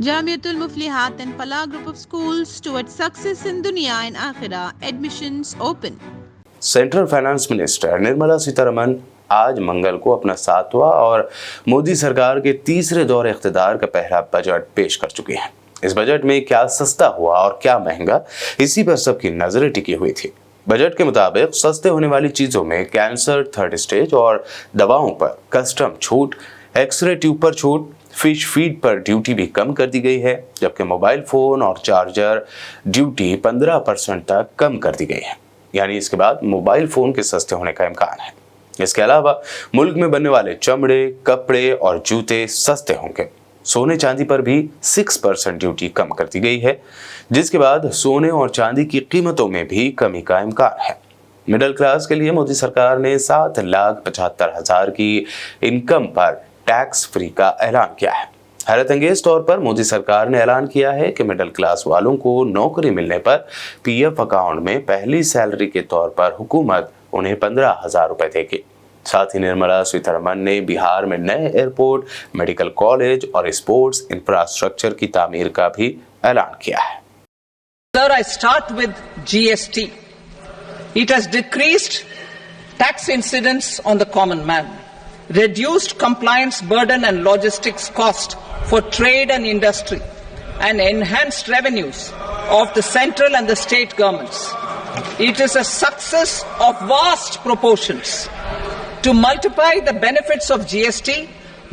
Jamiatul Muflihat and Falah Group of Schools towards success in Dunya and Akhirah. Admissions open. Central finance minister Nirmala Sitharaman आज मंगल को अपना 7वां और मोदी सरकार के तीसरे दौर इख्तिदार का पहला बजट पेश कर चुकी हैं। इस बजट में क्या सस्ता हुआ और क्या महंगा, इसी पर सबकी नजरें टिकी हुई थी। बजट के मुताबिक सस्ते होने वाली चीजों में कैंसर 3rd स्टेज और दवाओं पर कस्टम छूट, एक्सरे ट्यूब पर छूट, फिश फीड पर ड्यूटी भी कम कर दी गई है, जबकि मोबाइल फोन और चार्जर ड्यूटी 15% तक कम कर दी गई है। यानी इसके बाद मोबाइल फोन के सस्ते होने का इम्कान है। इसके अलावा मुल्क में बनने वाले चमड़े, कपड़े और जूते सस्ते होंगे। सोने चांदी पर भी 6% ड्यूटी कम कर दी गई है, जिसके बाद सोने और चांदी की कीमतों में भी कमी का इम्कान है। मिडिल क्लास के लिए मोदी सरकार ने 7,75,000 की इनकम पर टैक्स फ्री का ऐलान किया है। हैरत अंगेज तौर पर मोदी सरकार ने ऐलान किया है कि मिडिल क्लास वालों को नौकरी मिलने पर पीएफ अकाउंट में पहली सैलरी के तौर पर हुकूमत उन्हें 15,000 रुपए देगी। साथ ही निर्मला सीतारमण ने बिहार में नए एयरपोर्ट, मेडिकल कॉलेज और स्पोर्ट्स इंफ्रास्ट्रक्चर की तामीर का भी ऐलान किया है। Sir, I start with GST. It has decreased tax incidence on the common man, reduced compliance burden and logistics cost for trade and industry, and enhanced revenues of the central and the state governments. It is a success of vast proportions. To multiply the benefits of GST,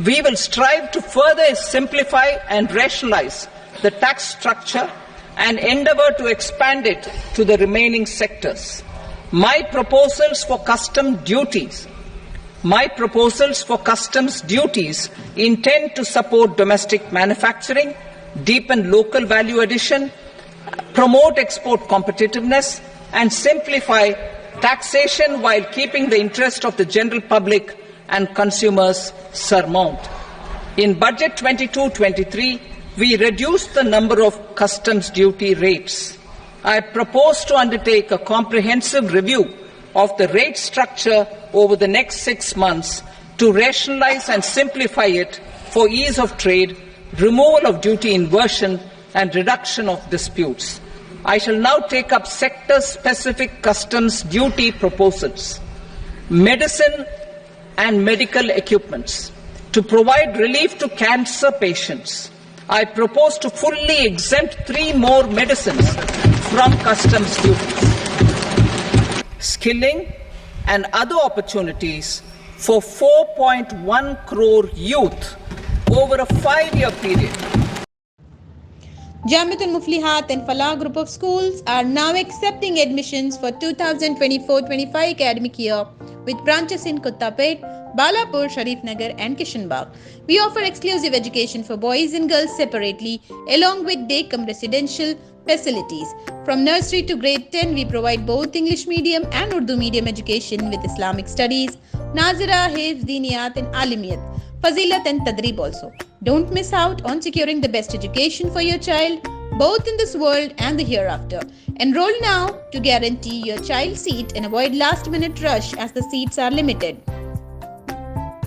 we will strive to further simplify and rationalize the tax structure and endeavour to expand it to the remaining sectors. My proposals for customs duties intend to support domestic manufacturing, deepen local value addition, promote export competitiveness, and simplify taxation while keeping the interest of the general public and consumers paramount. In Budget 22-23, we reduced the number of customs duty rates. I propose to undertake a comprehensive review of the rate structure over the next 6 months to rationalize and simplify it for ease of trade, removal of duty inversion, and reduction of disputes. I shall now take up sector-specific customs duty proposals. Medicine and medical equipments. To provide relief to cancer patients, I propose to fully exempt 3 more medicines from customs duties. Skilling and other opportunities for 4.1 crore youth over a 5-year period. Jamiatul Muflihat and Falah Group of Schools are now accepting admissions for 2024-25 academic year with branches in Kottapet, Balapur, Sharif Nagar and Kishanbagh. We offer exclusive education for boys and girls separately along with day-cum residential facilities. From nursery to grade 10, we provide both English medium and Urdu medium education with Islamic studies, Nazira, Hifz, Diniyat and Alimiyat, Fazilat and Tadrib also. Don't miss out on securing the best education for your child, both in this world and the hereafter. Enroll now to guarantee your child's seat and avoid last-minute rush as the seats are limited.